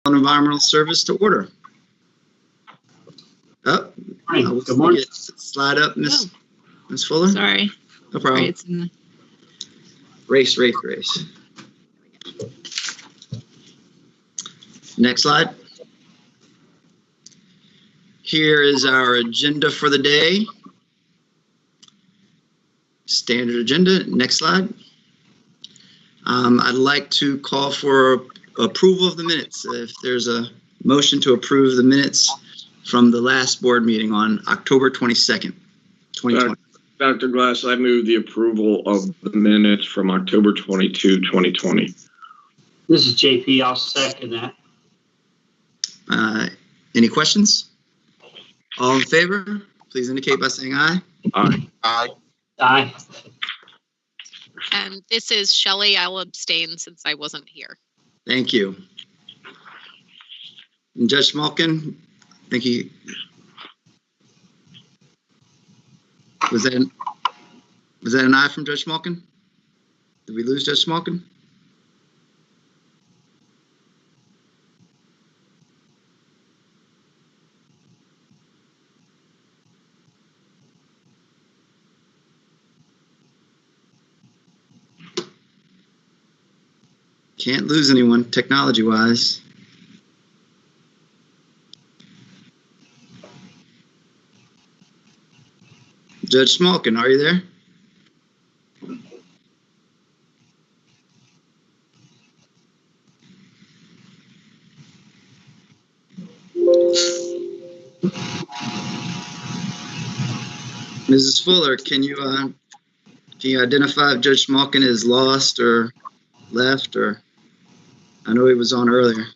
Environmental Service to order. Oh, Good morning. Slide up, Miss Fuller. Sorry. No problem. Sorry, it's in the... Race. Next slide. Here is our agenda for the day. Standard agenda. Next slide. I'd like to call for approval of the minutes. If there's a motion to approve the minutes from the last board meeting on October 22nd, 2020. Dr. Glass, I move the approval of the minutes from October 22, 2020. This is JP. I'll second that. Any questions? All in favor, please indicate by saying aye. Aye. Aye. Aye. And this is Shelley. I'll abstain since I wasn't here. Thank you. And Judge Schmalkin, I think he was that an aye from Judge Schmalkin? Did we lose Judge Schmalkin? Can't lose anyone technology-wise. Judge Schmalkin, are you there? Mrs. Fuller, can you identify if Judge Schmalkin is lost or left, or I know he was on earlier.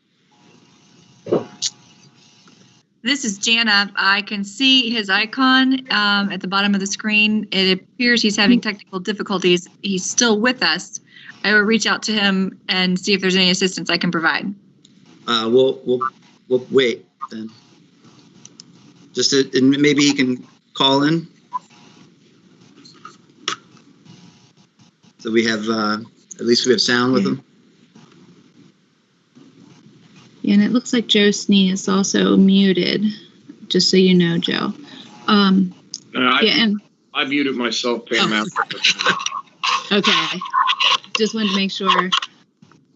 This is Jana. I can see his icon at the bottom of the screen. It appears he's having technical difficulties. He's still with us. I will reach out to him and see if there's any assistance I can provide. We'll wait then. And maybe he can call in. So we have at least we have sound with him. Yeah, and it looks like Joe Snee is also muted, just so you know, Joe. I muted myself, Pam. Okay. Just wanted to make sure.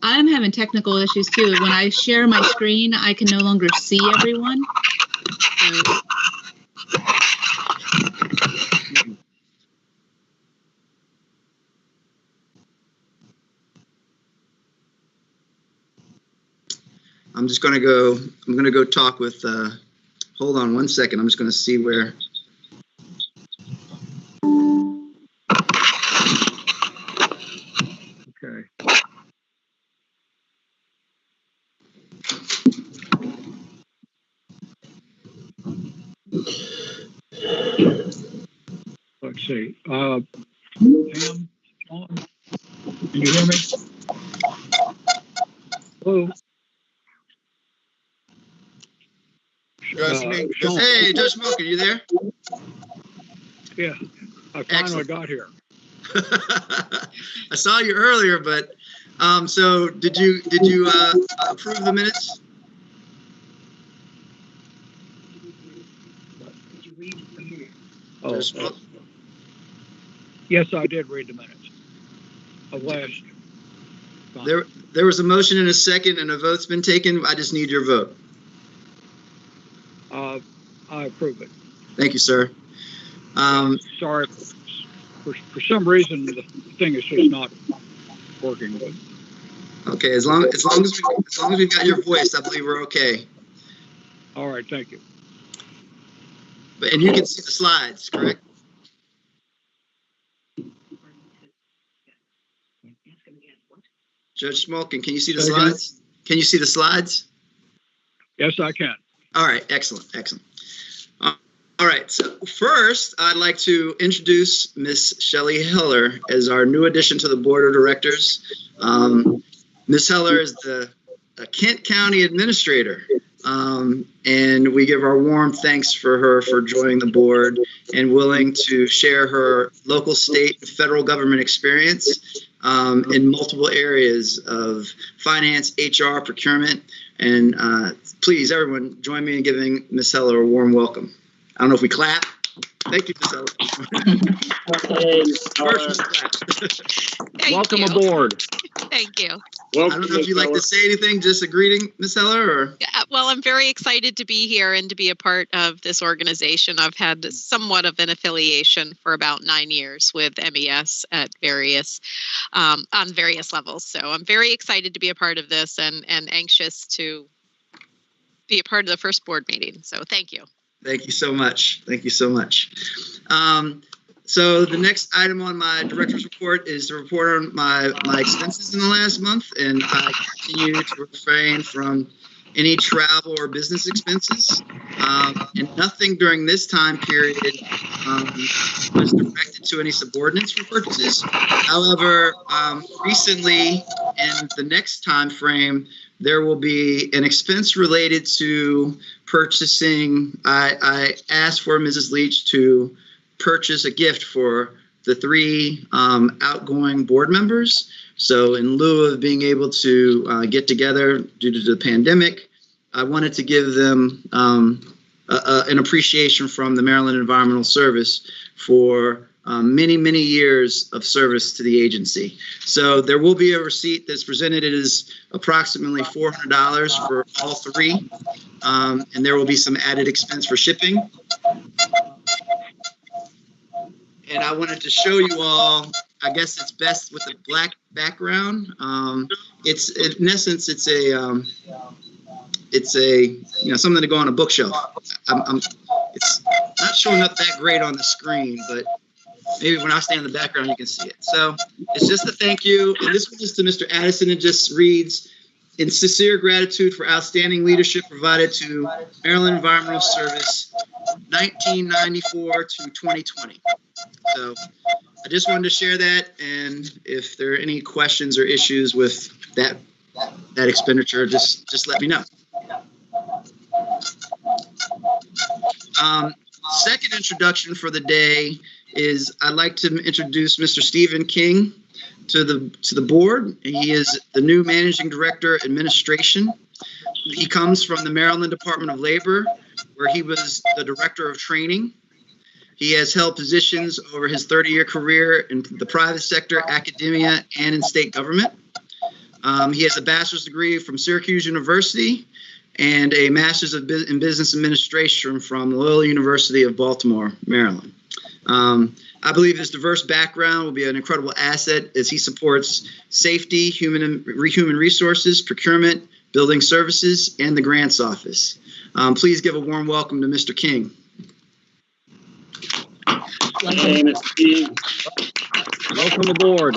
I'm having technical issues too. When I share my screen, I can no longer see everyone. So, I'm going to go talk with, hold on one second. I'm just going to see where. Okay. Let's see. Pam, on. Can you hear me? Hello? Hey, Judge Schmalkin, you there? Yeah, I finally got here. I saw you earlier, but so did you approve the minutes? Oh, yes, I did read the minutes of last time. There was a motion and a second, and a vote's been taken. I just need your vote. I approve it. Thank you, sir. Sorry, for some reason the thing is just not working. But okay, as long as we've got your voice, I believe we're okay. All right, thank you. And you can see the slides, correct? Judge Schmalkin, can you see the slides? Can you see the slides? Yes, I can. All right, excellent. All right, so first, I'd like to introduce Miss Shelley Heller as our new addition to the board of directors. Miss Heller is the Kent County Administrator, and we give our warm thanks for her for joining the board and willing to share her local, state, and federal government experience in multiple areas of finance, HR, procurement, And please, everyone, join me in giving Ms. Heller a warm welcome. I don't know if we clap. Thank you, Ms. Heller. Virtual clap. Welcome aboard. Thank you. I don't know if you'd like to say anything, just a greeting, Ms. Heller, or? Yeah, well, I'm very excited to be here and to be a part of this organization. I've had somewhat of an affiliation for about 9 years with MES at on various levels. So I'm very excited to be a part of this and anxious to be a part of the first board meeting. So thank you. Thank you so much. Thank you so much. So the next item on my director's report is to report on my expenses in the last month, and I continue to refrain from any travel or business expenses, and nothing during this time period was directed to any subordinates for purchases. However, recently in the next time frame, there will be an expense related to purchasing. I asked for Mrs. Leach to purchase a gift for the 3 outgoing board members. So in lieu of being able to get together due to the pandemic, I wanted to give them an appreciation from the Maryland Environmental Service for many, many years of service to the agency. So there will be a receipt that's presented. It is approximately $400 for all 3, and there will be some added expense for shipping. And I wanted to show you all, I guess it's best with a black background. It's in essence, it's a something to go on a bookshelf. It's not showing up that great on the screen, but maybe when I stand in the background, you can see it. So it's just a thank you. And this one is to Mr. Addison. It just reads, in sincere gratitude for outstanding leadership provided to Maryland Environmental Service 1994 to 2020. So I just wanted to share that, and if there are any questions or issues with that expenditure, just let me know. Second introduction for the day is I'd like to introduce Mr. Stephen King to the board. He is the new Managing Director, Administration. He comes from the Maryland Department of Labor, where he was the Director of Training. He has held positions over his 30-year career in the private sector, academia, and in state government. He has a bachelor's degree from Syracuse University and a master's in business administration from Loyola University of Baltimore, Maryland. I believe his diverse background will be an incredible asset as he supports safety, human resources, procurement, building services, and the grants office. Please give a warm welcome to Mr. King. Hey, Mr. King. Welcome aboard.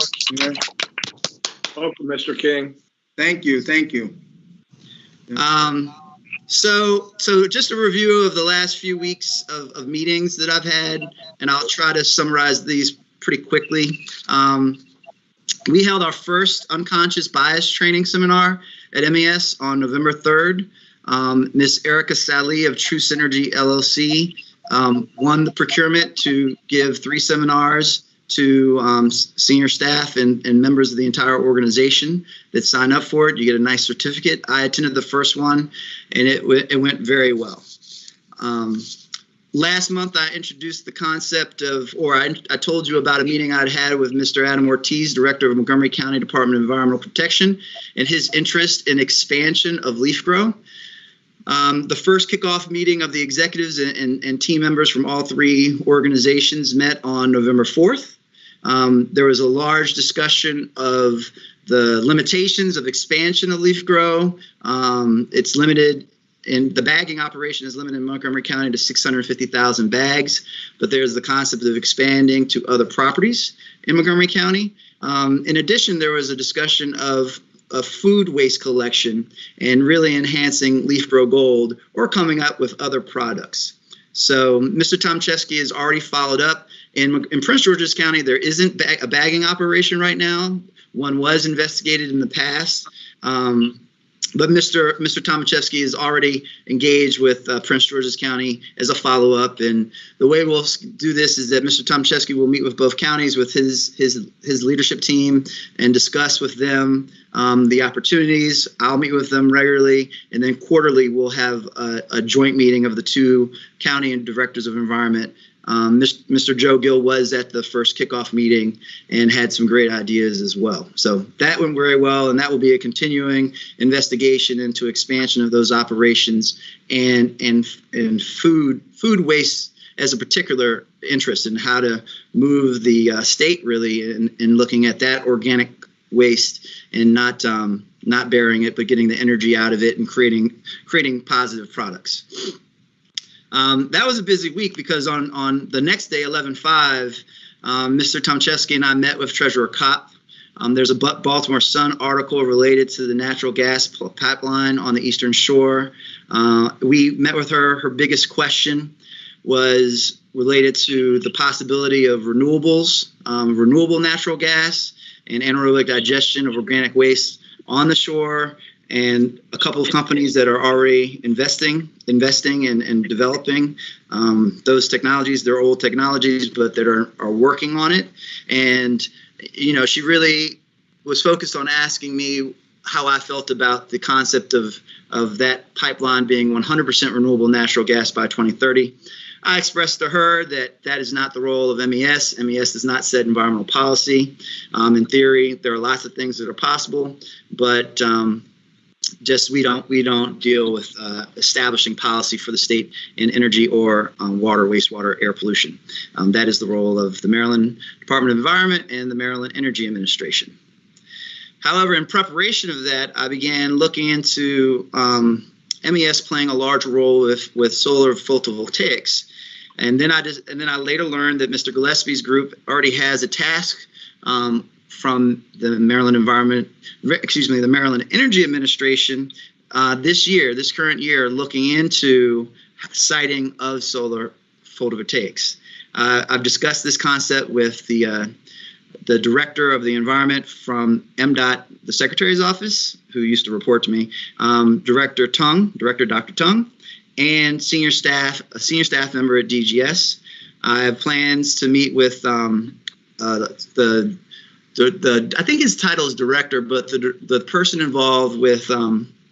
Welcome, Mr. King. Thank you. So just a review of the last few weeks of meetings that I've had, and I'll try to summarize these pretty quickly. We held our first unconscious bias training seminar at MES on November 3rd. Ms. Erica Sally of True Synergy LLC won the procurement to give 3 seminars to senior staff and members of the entire organization that sign up for it. You get a nice certificate. I attended the first one, and it went very well. Last month, I introduced the concept of, or I told you about a meeting I'd had with Mr. Adam Ortiz, Director of Montgomery County Department of Environmental Protection, and his interest in expansion of leaf grow. The first kickoff meeting of the executives and team members from all 3 organizations met on November 4th. There was a large discussion of the limitations of expansion of leaf grow. It's limited, and the bagging operation is limited in Montgomery County to 650,000 bags, but there's the concept of expanding to other properties in Montgomery County. In addition, there was a discussion of food waste collection and really enhancing Leaf Grow Gold or coming up with other products. So Mr. Tomczewski has already followed up. In Prince George's County, there isn't a bagging operation right now. One was investigated in the past. But Mr. Tomaszewski is already engaged with Prince George's County as a follow-up, and the way we'll do this is that Mr. Tomaszewski will meet with both counties with his leadership team and discuss with them the opportunities. I'll meet with them regularly, and then quarterly we'll have a joint meeting of the two county and directors of environment. Mr. Joe Gill was at the first kickoff meeting and had some great ideas as well. So that went very well, and that will be a continuing investigation into expansion of those operations and food waste as a particular interest in how to move the state really in looking at that organic waste and not burying it, but getting the energy out of it and creating positive products. That was a busy week because on the next day, 11/5, Mr. Tomaszewski and I met with Treasurer Kopp. There's a Baltimore Sun article related to the natural gas pipeline on the Eastern Shore. We met with her. Her biggest question was related to the possibility of renewables, renewable natural gas, and anaerobic digestion of organic waste on the shore, and a couple of companies that are already investing and developing those technologies. They're old technologies, but that are working on it. And, you know, she really was focused on asking me how I felt about the concept of that pipeline being 100% renewable natural gas by 2030. I expressed to her that that is not the role of MES. MES does not set environmental policy. In theory, there are lots of things that are possible, but just we don't deal with establishing policy for the state in energy or water, wastewater, air pollution. That is the role of the Maryland Department of Environment and the Maryland Energy Administration. However, in preparation of that, I began looking into MES playing a large role with solar photovoltaics, and then I later learned that Mr. Gillespie's group already has a task from the Maryland the Maryland Energy Administration this current year, looking into siting of solar photovoltaics. I've discussed this concept with the director of the environment from MDOT, the Secretary's office, who used to report to me, Director Dr. Tung, and a senior staff member at DGS. I have plans to meet with I think his title is director, but the person involved with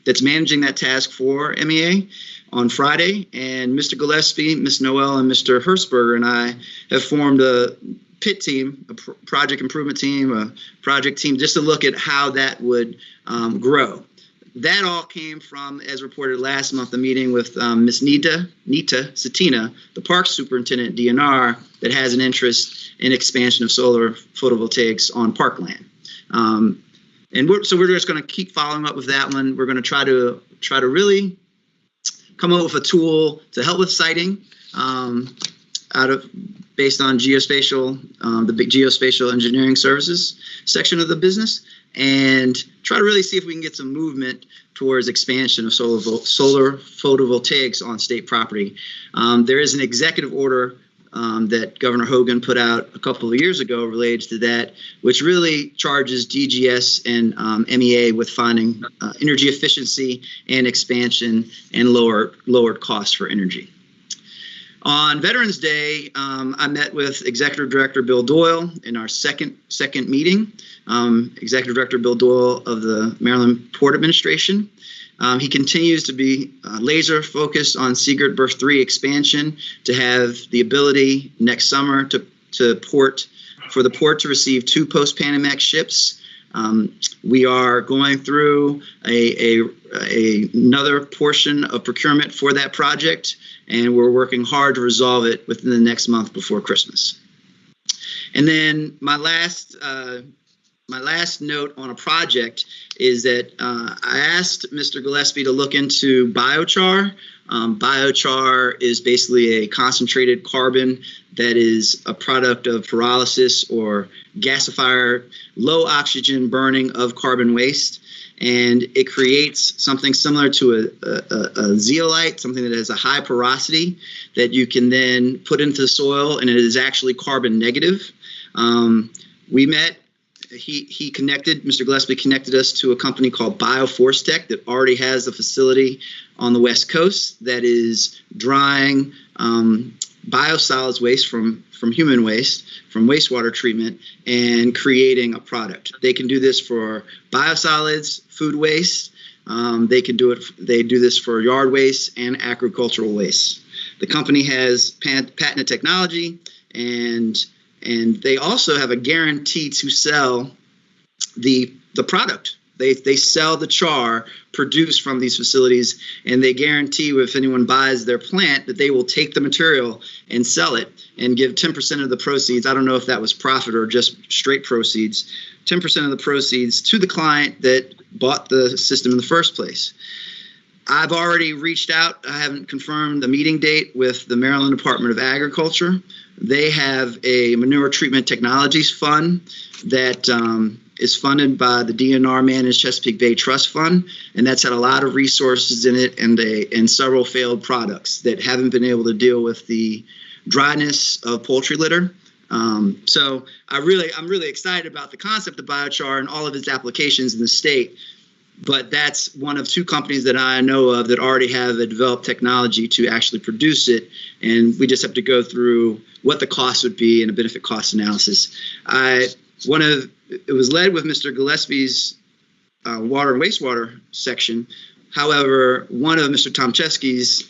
that's managing that task for MEA on Friday, and Mr. Gillespie, Ms. Noel, and Mr. Hertzberger and I have formed a PIT team, a project improvement team, a project team, just to look at how that would grow. That all came from, as reported last month, a meeting with Ms. Nita Satina, the parks superintendent at DNR, that has an interest in expansion of solar photovoltaics on parkland. So we're just going to keep following up with that one. We're going to try to really come up with a tool to help with siting based on geospatial, the big geospatial engineering services section of the business, and try to really see if we can get some movement towards expansion of solar photovoltaics on state property. There is an executive order that Governor Hogan put out a couple of years ago related to that, which really charges DGS and MEA with finding energy efficiency and expansion and lowered costs for energy. On Veterans Day, I met with Executive Director Bill Doyle in our second meeting. Executive Director Bill Doyle of the Maryland Port Administration. He continues to be laser focused on Seagirt Berth 3 expansion to have the ability next summer for the port to receive 2 post-Panamax ships. We are going through another portion of procurement for that project, and we're working hard to resolve it within the next month before Christmas. And then my last note on a project is that I asked Mr. Gillespie to look into biochar. Biochar is basically a concentrated carbon that is a product of pyrolysis or gasifier, low oxygen burning of carbon waste. And it creates something similar to a zeolite, something that has a high porosity that you can then put into the soil, and it is actually carbon negative. We met Mr. Gillespie connected us to a company called Bioforce Tech that already has a facility on the West Coast that is drying biosolids waste from human waste, from wastewater treatment, and creating a product. They can do this for biosolids, food waste. They do this for yard waste and agricultural waste. The company has patented technology, and they also have a guarantee to sell the product. They sell the char produced from these facilities, and they guarantee if anyone buys their plant that they will take the material and sell it and give 10% of the proceeds. I don't know if that was profit or just straight proceeds. 10% of the proceeds to the client that bought the system in the first place. I've already reached out. I haven't confirmed the meeting date with the Maryland Department of Agriculture. They have a manure treatment technologies fund that is funded by the DNR Managed Chesapeake Bay Trust Fund, and that's had a lot of resources in it and several failed products that haven't been able to deal with the dryness of poultry litter. So I'm really excited about the concept of biochar and all of its applications in the state. But that's one of two companies that I know of that already have a developed technology to actually produce it. And we just have to go through what the cost would be and a benefit cost analysis. It was led with Mr. Gillespie's water and wastewater section. However, one of Mr. Tomczewski's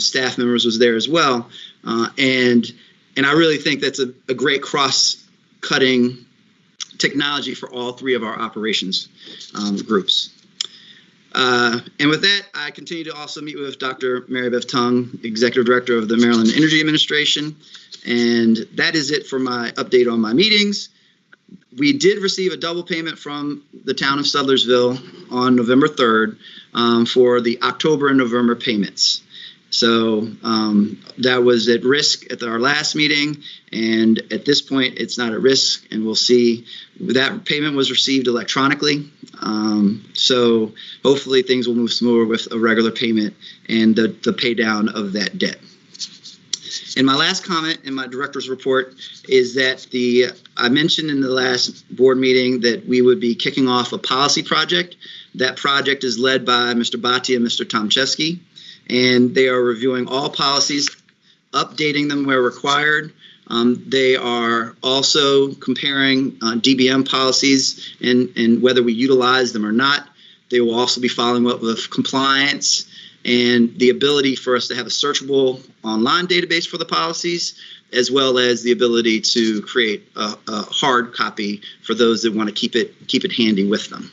staff members was there as well. And I really think that's a great cross-cutting technology for all three of our operations groups. And with that, I continue to also meet with Dr. Mary Beth Tung, Executive Director of the Maryland Energy Administration. And that is it for my update on my meetings. We did receive a double payment from the town of Sudlersville on November 3rd for the October and November payments. So that was at risk at our last meeting, and at this point it's not at risk, and we'll see. That payment was received electronically, so hopefully things will move smoother with a regular payment and the pay down of that debt. And my last comment in my director's report is that I mentioned in the last board meeting that we would be kicking off a policy project. That project is led by Mr. Bhatti and Mr. Tomczewski, and they are reviewing all policies, updating them where required. They are also comparing DBM policies and whether we utilize them or not. They will also be following up with compliance and the ability for us to have a searchable online database for the policies, as well as the ability to create a hard copy for those that want to keep it handy with them.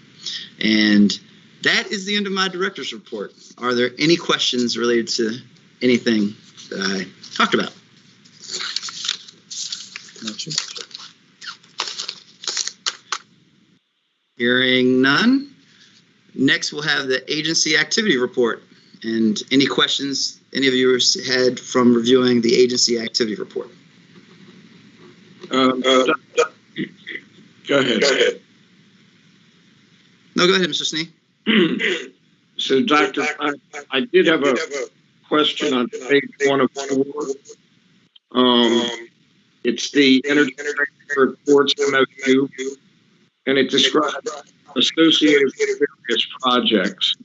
And that is the end of my director's report. Are there any questions related to anything that I talked about? Hearing none. Next, we'll have the agency activity report. And any questions any of you had from reviewing the agency activity report? Go ahead. No, go ahead, Mr. Snee. So, Doctor, I did have a question on page 1 of 4. It's the Energy Reports MOU, and it describes associated with various projects.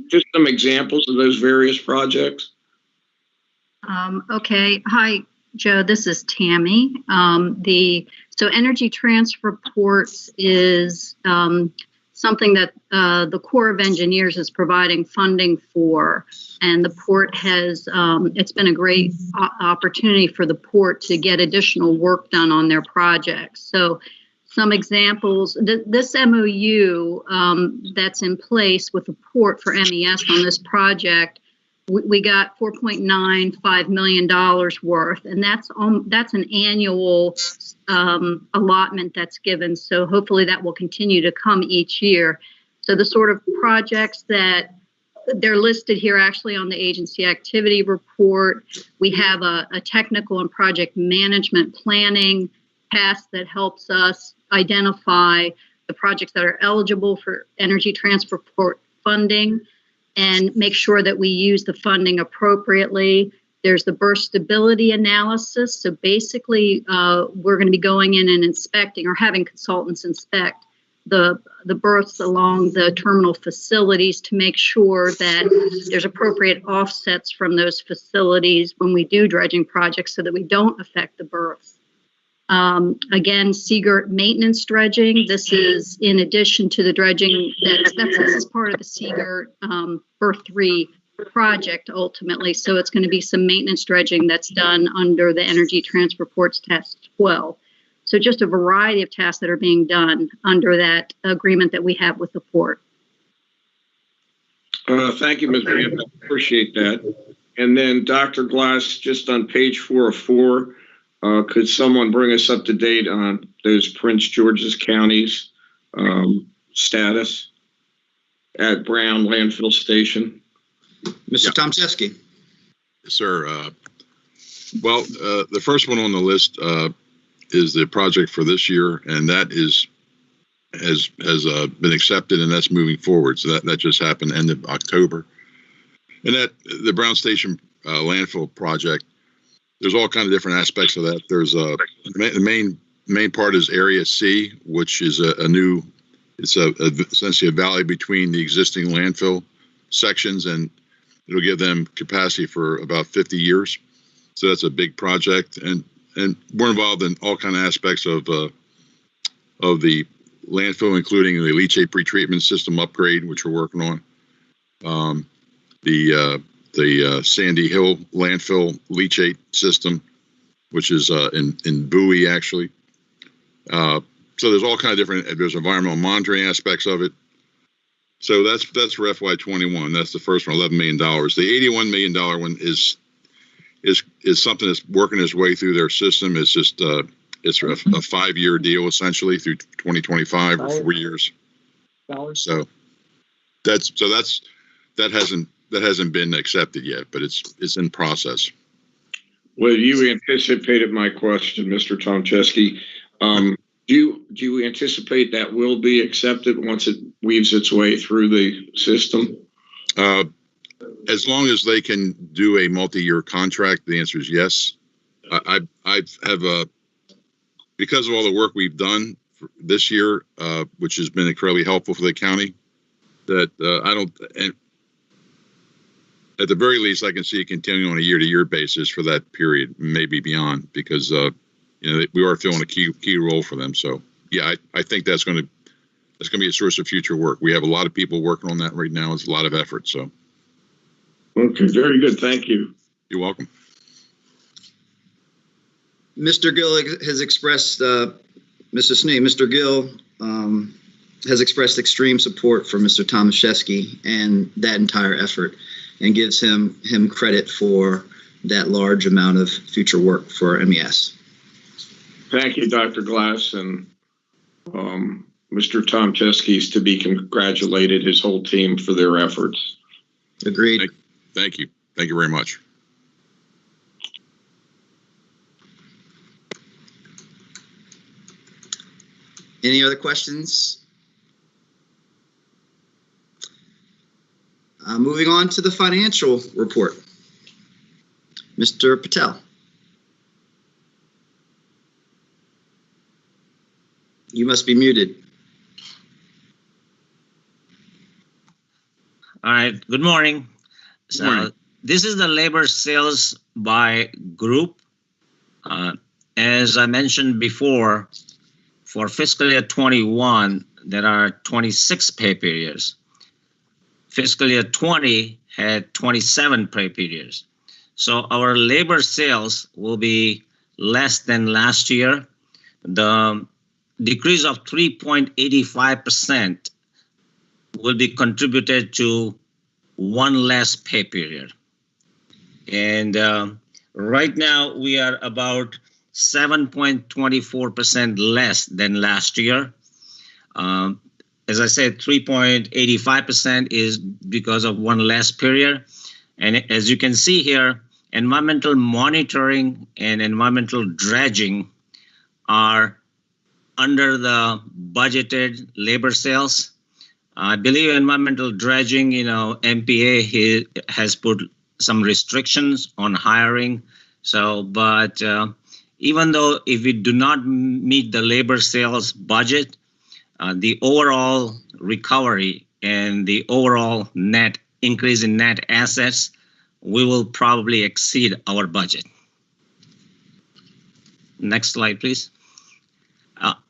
Just some examples of those various projects. Okay. Hi, Joe. This is Tammy. So Energy Transfer Reports is something that the Corps of Engineers is providing funding for, and the port has, it's been a great opportunity for the port to get additional work done on their projects. So some examples, this MOU that's in place with the port for MES on this project, we got $4.95 million worth, and that's an annual allotment that's given. So hopefully that will continue to come each year. So the sort of projects that they're listed here actually on the agency activity report, we have a technical and project management planning task that helps us identify the projects that are eligible for Energy Transfer Port funding and make sure that we use the funding appropriately. There's the berth stability analysis. So basically, we're going to be going in and inspecting, or having consultants inspect the berths along the terminal facilities to make sure that there's appropriate offsets from those facilities when we do dredging projects so that we don't affect the berths. Again, Seagirt maintenance dredging. This is in addition to the dredging this is part of the Seagirt berth 3 project ultimately. So it's going to be some maintenance dredging that's done under the Energy Transfer Ports Task 12. So just a variety of tasks that are being done under that agreement that we have with the port. Thank you, Ms. Band. I appreciate that. And then Dr. Glass, just on page 4 of 4, could someone bring us up to date on those Prince George's counties status at Brown Landfill Station? Mr. Tomczewski. Yes, sir. Well, the first one on the list is the project for this year, and that has been accepted, and that's moving forward. So that just happened end of October. And that the Brown Station landfill project, there's all kinds of different aspects of that. There's the main part is Area C, which is essentially a valley between the existing landfill sections, and it'll give them capacity for about 50 years. So that's a big project, and we're involved in all kinds of aspects of the landfill, including the leachate pretreatment system upgrade, which we're working on. The Sandy Hill landfill leachate system, which is in Bowie, actually. So there's all kinds of different. There's environmental monitoring aspects of it. So that's for FY21. That's the first one, $11 million. The $81 million one is something that's working its way through their system. It's just it's a 5-year deal essentially through 2025 or 4 years. So that hasn't been accepted yet, but it's in process. Well, you anticipated my question, Mr. Tomczewski. Do you anticipate that will be accepted once it weaves its way through the system? As long as they can do a multi-year contract, the answer is yes. I have because of all the work we've done this year, which has been incredibly helpful for the county, that and at the very least, I can see it continuing on a year-to-year basis for that period, maybe beyond, because we are filling a key role for them. So yeah, I think that's going to be a source of future work. We have a lot of people working on that right now. It's a lot of effort. So. Okay, very good. Thank you. You're welcome. Mr. Gill has expressed, Mr. Snee, Mr. Gill has expressed extreme support for Mr. Tomaszewski and that entire effort, and gives him credit for that large amount of future work for MES. Thank you, Dr. Glass, and Mr. Tomczewski is to be congratulated, his whole team, for their efforts. Agreed. Thank you. Thank you very much. Any other questions? Moving on to the financial report. Mr. Patel. You must be muted. All right, good morning. Good morning. This is the labor sales by group. As I mentioned before, for fiscal year 21, there are 26 pay periods. Fiscal year 20 had 27 pay periods. So our labor sales will be less than last year. The decrease of 3.85% will be contributed to one less pay period. And right now we are about 7.24% less than last year. As I said, 3.85% is because of one less period. And as you can see here, environmental monitoring and environmental dredging are under the budgeted labor sales. I believe environmental dredging, MPA has put some restrictions on hiring. So, but even though if we do not meet the labor sales budget, the overall recovery and the overall net increase in net assets, we will probably exceed our budget. Next slide, please.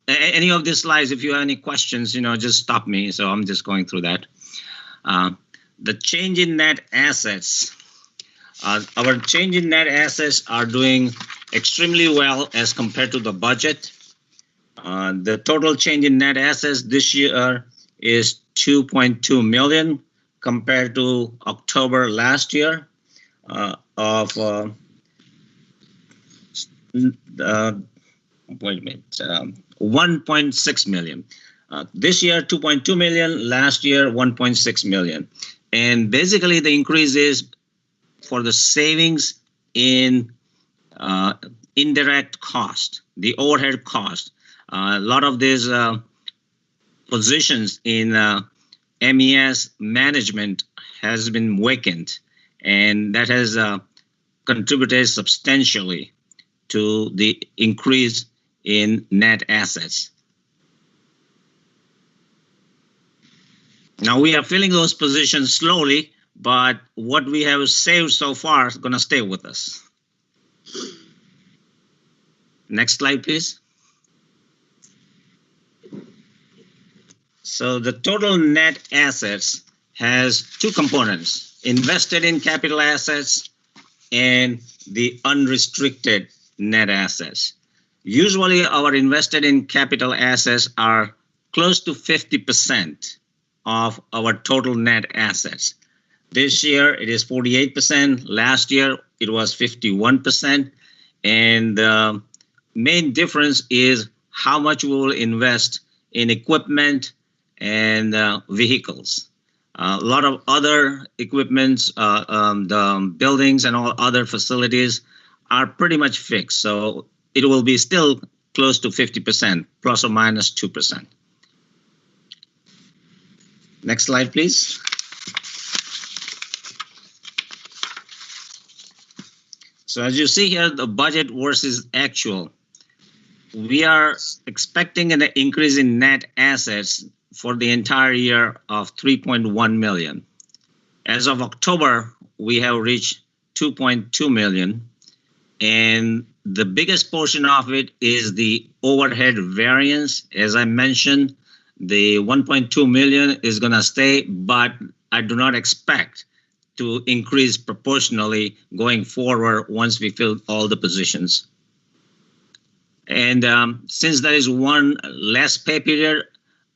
Any of these slides, if you have any questions, just stop me. So I'm just going through that. The change in net assets. Our change in net assets are doing extremely well as compared to the budget. The total change in net assets this year is 2.2 million compared to October last year of wait a minute, 1.6 million. This year, 2.2 million. Last year, 1.6 million. And basically, the increase is for the savings in indirect cost, the overhead cost. A lot of these positions in MES management has been vacant, and that has contributed substantially to the increase in net assets. Now we are filling those positions slowly, but what we have saved so far is going to stay with us. Next slide, please. So the total net assets has two components: invested in capital assets and the unrestricted net assets. Usually our invested in capital assets are close to 50% of our total net assets. This year it is 48%. Last year it was 51%. And the main difference is how much we will invest in equipment and vehicles. A lot of other equipments, the buildings and all other facilities are pretty much fixed. So it will be still close to 50%, plus or minus 2%. Next slide, please. So as you see here, the budget versus actual. We are expecting an increase in net assets for the entire year of 3.1 million. As of October, we have reached 2.2 million. And the biggest portion of it is the overhead variance. As I mentioned, the 1.2 million is going to stay, but I do not expect to increase proportionally going forward once we fill all the positions. And since there is one less pay period,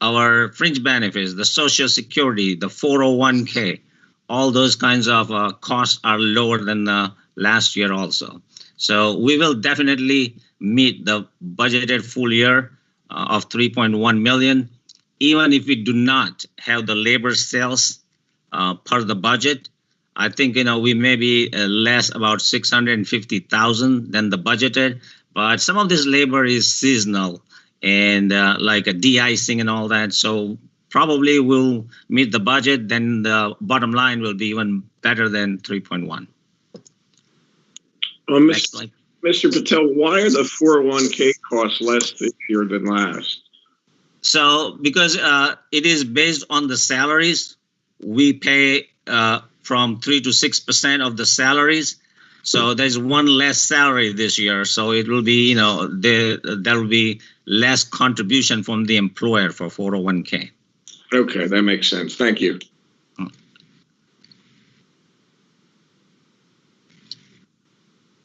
our fringe benefits, the Social Security, the 401k, all those kinds of costs are lower than last year also. So we will definitely meet the budgeted full year of 3.1 million, even if we do not have the labor sales part of the budget. I think, we may be less about 650,000 than the budgeted, but some of this labor is seasonal and like a de-icing and all that. So probably we'll meet the budget, then the bottom line will be even better than 3.1. Mr. Patel, why are the 401k costs less this year than last? So because it is based on the salaries, we pay from 3 to 6% of the salaries. So there's one less salary this year. So it will be, there will be less contribution from the employer for 401k. Okay, that makes sense. Thank you.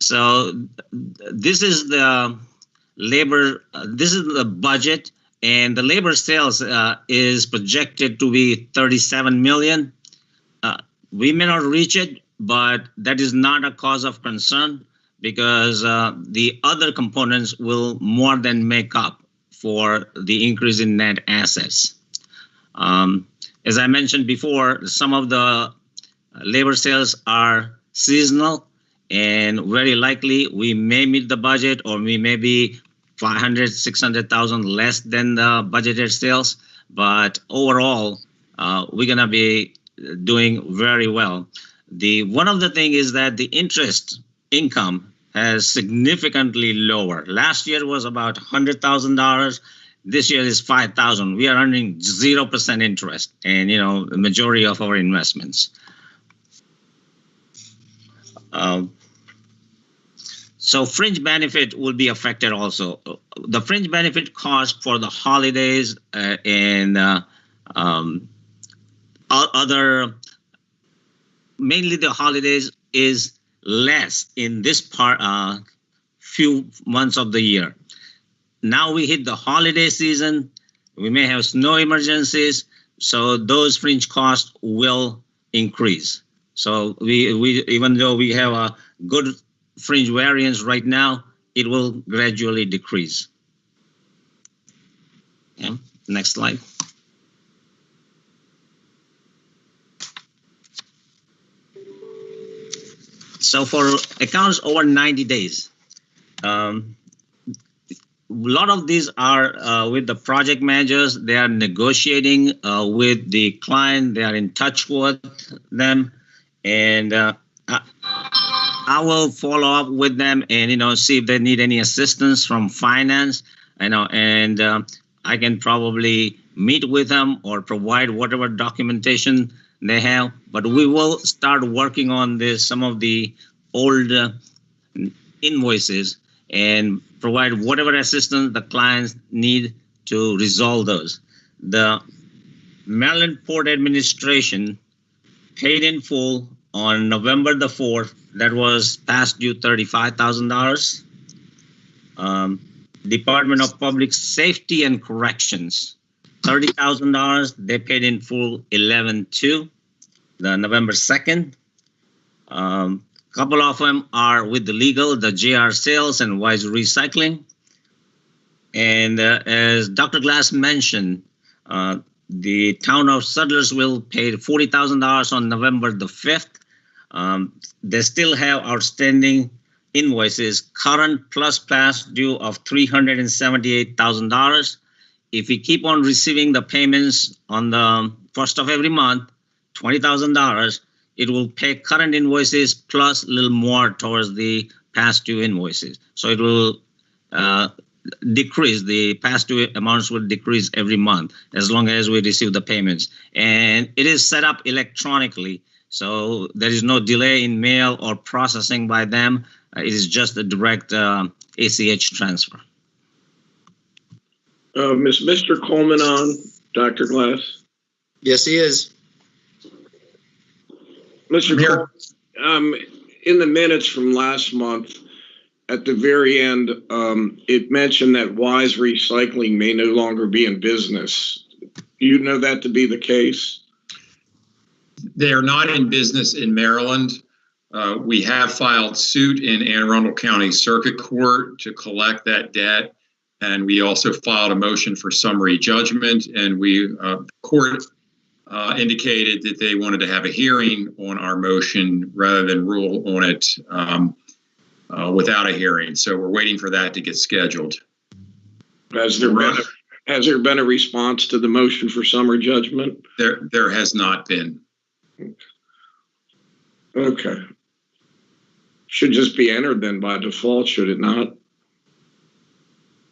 So this is the labor, this is the budget, and the labor sales is projected to be 37 million. We may not reach it, but that is not a cause of concern because the other components will more than make up for the increase in net assets. As I mentioned before, some of the labor sales are seasonal, and very likely we may meet the budget, or we may be 500, 600,000 less than the budgeted sales. But overall, we're going to be doing very well. one of the thing is that the interest income has significantly lower. Last year was about $100,000. This year is $5,000. We are earning 0% interest, and the majority of our investments. So fringe benefit will be affected also. The fringe benefit cost for the holidays and other, mainly the holidays, is less in this few months of the year. Now we hit the holiday season. We may have snow emergencies, so those fringe costs will increase. So we even though we have a good fringe variance right now, it will gradually decrease. Okay, next slide. So for accounts over 90 days, a lot of these are with the project managers. They are negotiating with the client. They are in touch with them, and I will follow up with them and see if they need any assistance from finance. And I can probably meet with them or provide whatever documentation they have. But we will start working on some of the old invoices and provide whatever assistance the clients need to resolve those. The Maryland Port Administration paid in full on November the 4th. That was past due $35,000. Department of Public Safety and Corrections, $30,000. They paid in full 11/2, the November 2nd. Couple of them are with the legal, the JR Sales and Wise Recycling. And as Dr. Glass mentioned, the town of Sudlersville paid $40,000 on November the 5th. They still have outstanding invoices, current plus past due of $378,000. If we keep on receiving the payments on the 1st of every month, $20,000, it will pay current invoices plus a little more towards the past due invoices. So it will decrease, the past due amounts will decrease every month as long as we receive the payments. And it is set up electronically, so there is no delay in mail or processing by them. It is just a direct ACH transfer. Is Mr. Coleman on, Dr. Glass? Yes, he is. Mr. Coleman, in the minutes from last month, at the very end, it mentioned that Wise Recycling may no longer be in business. Do you know that to be the case? They are not in business in Maryland. We have filed suit in Anne Arundel County Circuit Court to collect that debt, and we also filed a motion for summary judgment, and the court indicated that they wanted to have a hearing on our motion rather than rule on it without a hearing. So we're waiting for that to get scheduled. Has there been a response to the motion for summary judgment? There has not been. Okay. Should just be entered then by default, should it not?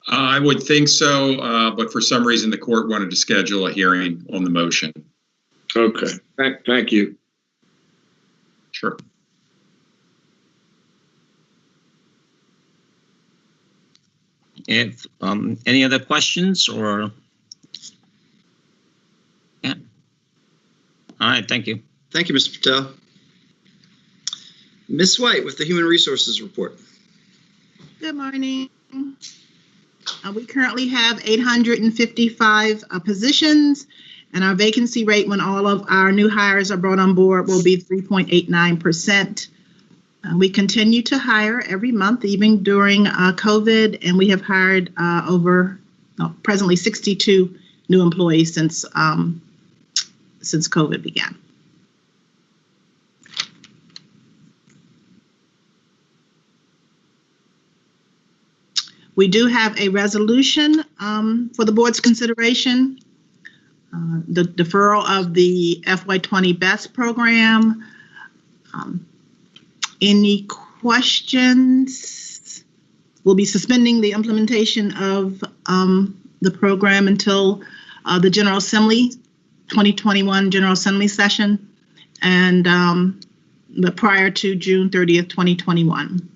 I would think so, but for some reason the court wanted to schedule a hearing on the motion. Okay. Thank you. Sure. If any other questions or? Yeah. All right. Thank you. Thank you, Mr. Patel. Ms. White with the Human Resources Report. Good morning. We currently have 855 positions, and our vacancy rate when all of our new hires are brought on board will be 3.89%. We continue to hire every month, even during COVID, and we have hired presently 62 new employees since COVID began. We do have a resolution for the board's consideration, the deferral of the FY20 BEST program, Any questions? We'll be suspending the implementation of the program until the General Assembly, 2021 General Assembly session, and but prior to June 30th, 2021.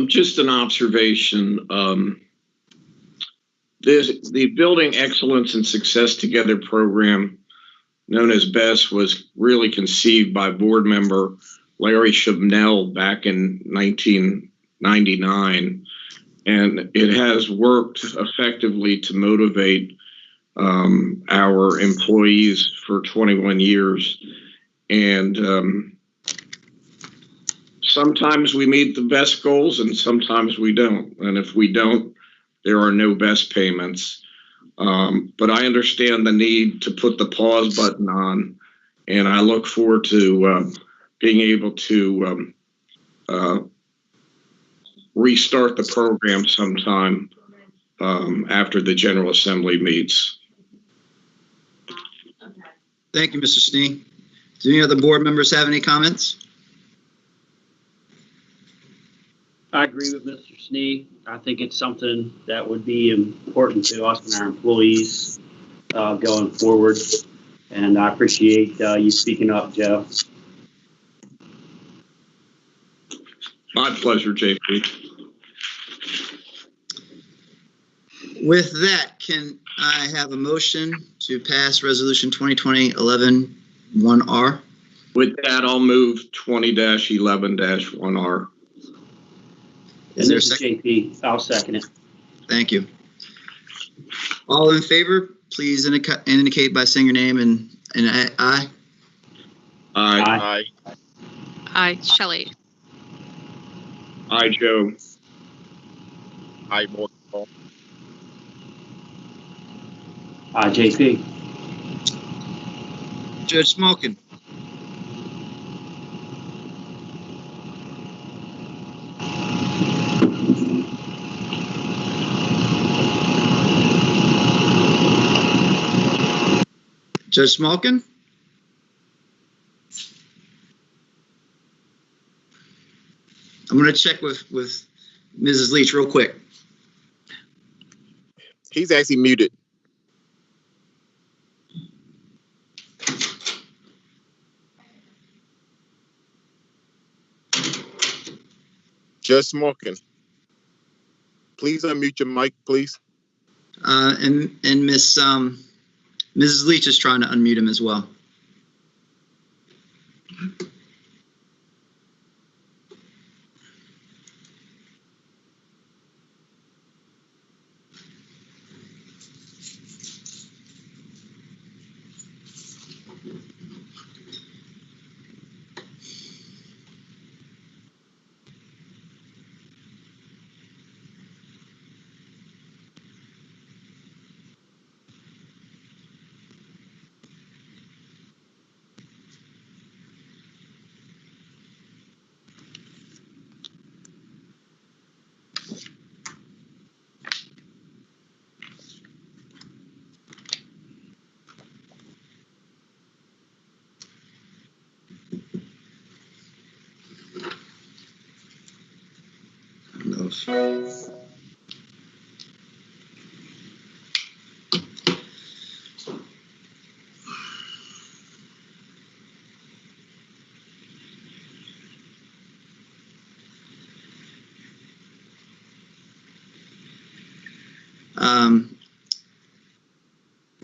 Just an observation. The Building Excellence and Success Together program, known as BESS, was really conceived by board member Larry Shabnell back in 1999, and it has worked effectively to motivate our employees for 21 years. And sometimes we meet the best goals and sometimes we don't. And if we don't, there are no best payments. But I understand the need to put the pause button on, and I look forward to being able to restart the program sometime after the General Assembly meets. Thank you, Mr. Snee. Do any other board members have any comments? I agree with Mr. Snee. I think it's something that would be important to us and our employees going forward. And I appreciate you speaking up, Joe. My pleasure, JP. With that, can I have a motion to pass Resolution 2020-11-1R? With that, I'll move 20-11-1R. Is there a This is second? JP. I'll second it. Thank you. All in favor, please indicate by saying your name and aye. Aye. Aye, Shelley. Aye, Joe. Aye, Morgan. JP. Judge Smolkin. Judge Smolkin? I'm going to check with Mrs. Leach real quick. He's actually muted. Judge Smolkin, please unmute your mic, please. And Mrs. Leach is trying to unmute him as well.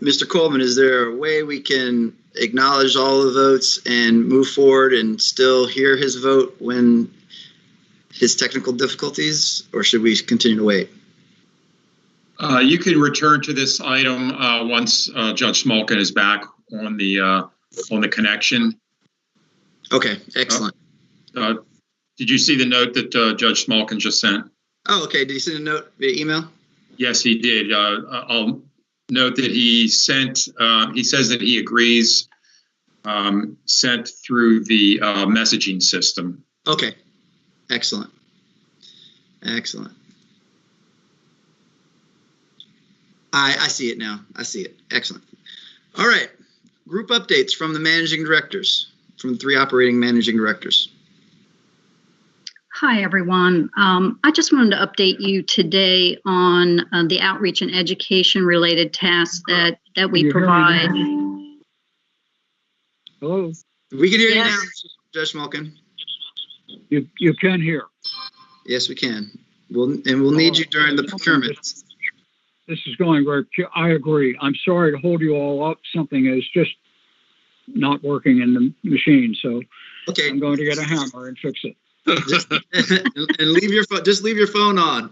Mr. Coleman, is there a way we can acknowledge all the votes and move forward and still hear his vote when his technical difficulties, or should we continue to wait? You can return to this item once Judge Smolkin is back on the connection. Okay, excellent. Did you see the note that Judge Smolkin just sent? Oh, okay. Did you send a note via email? Yes, he did. I'll note that he sent. He says that he agrees. Sent through the messaging system. Okay, excellent. Excellent. I see it now. I see it. Excellent. All right. group updates from the managing directors, from the 3 operating managing directors. Hi, everyone. I just wanted to update you today on the outreach and education related tasks that we provide. Hello? We can hear Yes. you now, Judge Malkin. You can hear. Yes, we can. We'll need you during the procurement. This is going very, I agree. I'm sorry to hold you all up. Something is just not working in the machine, so Okay. I'm going to get a hammer and fix it. and leave your phone. Just leave your phone on.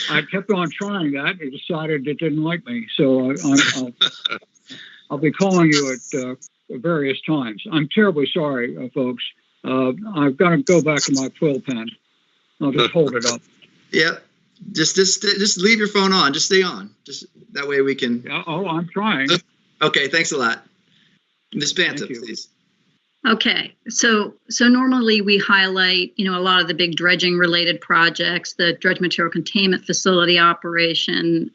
I kept on trying that. It decided it didn't like me, so I'll be calling you at various times. I'm terribly sorry, folks. I've got to go back to my quill pen. I'll just hold it up. Yep. Just leave your phone on. Just stay on. Just that way we can. Oh, I'm trying. Okay. Thanks a lot, Ms. Banta, Thank you. please. Okay, so normally we highlight, a lot of the big dredging related projects, the dredge material containment facility operation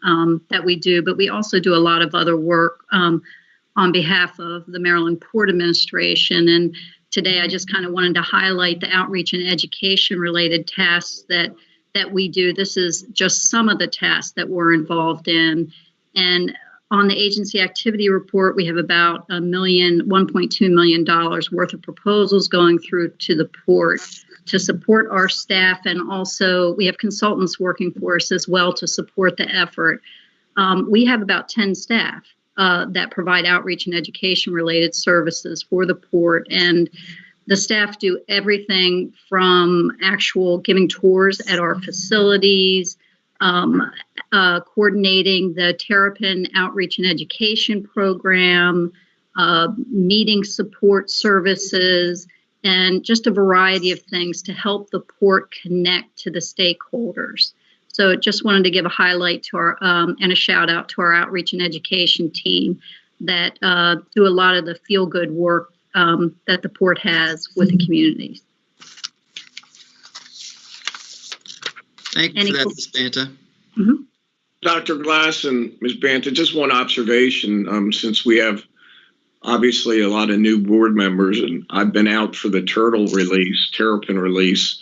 that we do, but we also do a lot of other work on behalf of the Maryland Port Administration. And today I just kind of wanted to highlight the outreach and education related tasks that we do. This is just some of the tasks that we're involved in. And on the agency activity report, we have about $1.2 million worth of proposals going through to the port to support our staff. And also we have consultants working for us as well to support the effort. We have about 10 staff that provide outreach and education related services for the port. And the staff do everything from actual giving tours at our facilities, coordinating the Terrapin Outreach and Education Program, meeting support services, and just a variety of things to help the port connect to the stakeholders. So just wanted to give a highlight to our and a shout out to our outreach and education team that do a lot of the feel good work that the port has with the communities. Thank you for that, Ms. Banta. Mm-hmm. Dr. Glass and Ms. Banta, just one observation, since we have obviously a lot of new board members, and I've been out for the Terrapin release,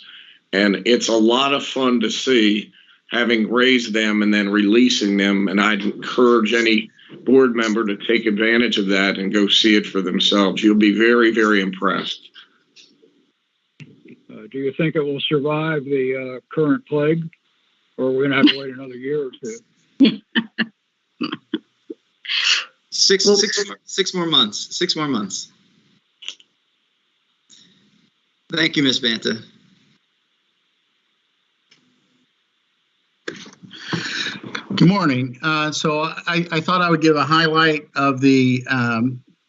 and it's a lot of fun to see having raised them and then releasing them, and I'd encourage any board member to take advantage of that and go see it for themselves. You'll be very, very impressed. Do you think it will survive the current plague, or are we going to have to wait another year or two? 6 more months. 6 more months. Thank you, Ms. Banta. Good morning. So I thought I would give a highlight of the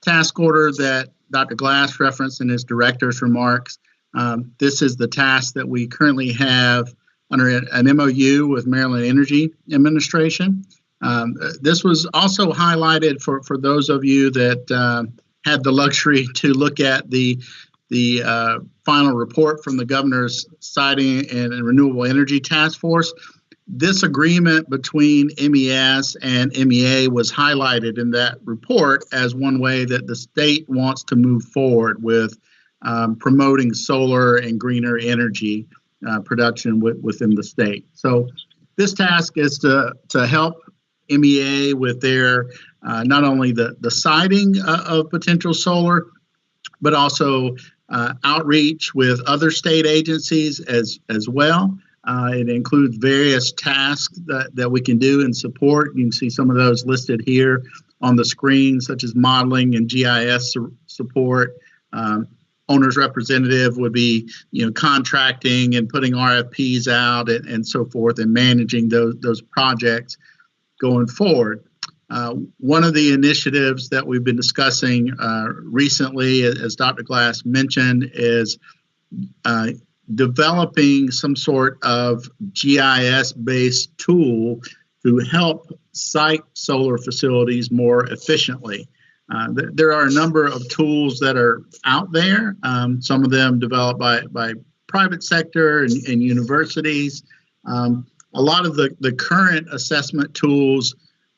task order that Dr. Glass referenced in his director's remarks. This is the task that we currently have under an MOU with Maryland Energy Administration. This was also highlighted for those of you that had the luxury to look at the final report from the Governor's Siting and Renewable Energy Task Force. This agreement between MES and MEA was highlighted in that report as one way that the state wants to move forward with promoting solar and greener energy production within the state. So this task is to help MEA with their not only the siting of potential solar, but also outreach with other state agencies as well. It includes various tasks that we can do and support. You can see some of those listed here on the screen, such as modeling and GIS support. Owner's representative would be, contracting and putting RFPs out and so forth, and managing those projects going forward. One of the initiatives that we've been discussing recently, as Dr. Glass mentioned, is developing some sort of GIS-based tool to help site solar facilities more efficiently. There are a number of tools that are out there, some of them developed by private sector and universities. A lot of the current assessment tools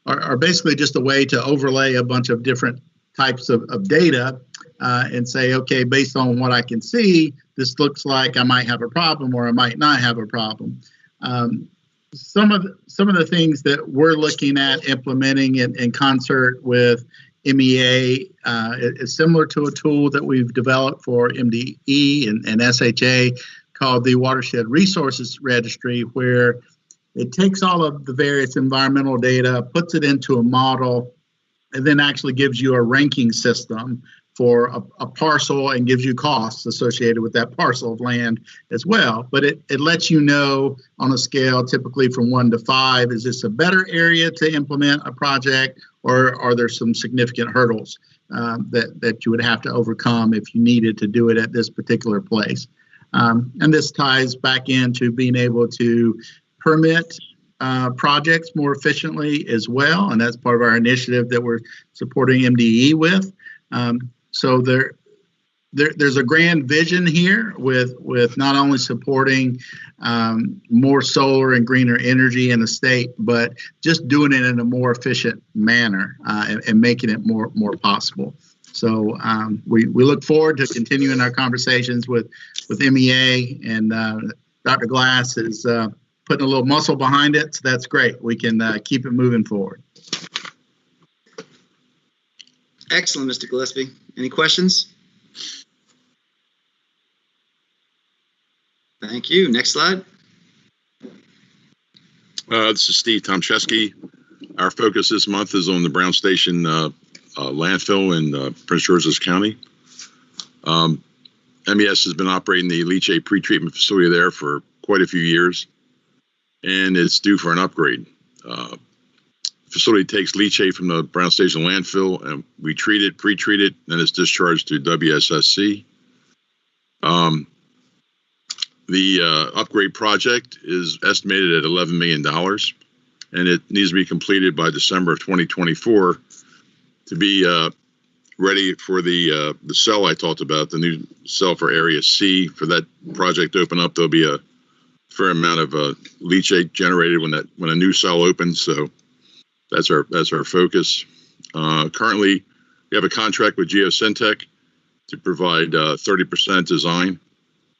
are basically just a way to overlay a bunch of different types of data and say, okay, based on what I can see, this looks like I might have a problem or I might not have a problem. Some of the things that we're looking at implementing in concert with MEA is similar to a tool that we've developed for MDE and SHA called the Watershed Resources Registry, where it takes all of the various environmental data, puts it into a model, and then actually gives you a ranking system for a parcel and gives you costs associated with that parcel of land as well. But it lets you know on a scale typically from 1 to 5, is this a better area to implement a project, or are there some significant hurdles that you would have to overcome if you needed to do it at this particular place? And this ties back into being able to permit projects more efficiently as well, and that's part of our initiative that we're supporting MDE with. So there's a grand vision here with not only supporting more solar and greener energy in the state, but just doing it in a more efficient manner and making it more possible. So we look forward to continuing our conversations with MEA, and Dr. Glass is putting a little muscle behind it, so that's great. We can keep it moving forward. Excellent, Mr. Gillespie. Any questions? Thank you. Next slide. This is Steve Tomczewski. Our focus this month is on the Brown Station landfill in Prince George's County. MES has been operating the leachate pretreatment facility there for quite a few years, and it's due for an upgrade. Facility takes leachate from the Brown Station landfill, and we treat it, pre-treat it, and it's discharged to WSSC. The upgrade project is estimated at $11 million, and it needs to be completed by December of 2024 to be ready for the cell I talked about, the new cell for Area C. For that project to open up, there'll be a fair amount of leachate generated when a new cell opens. So that's our focus. Currently, we have a contract with Geosyntec to provide 30% design.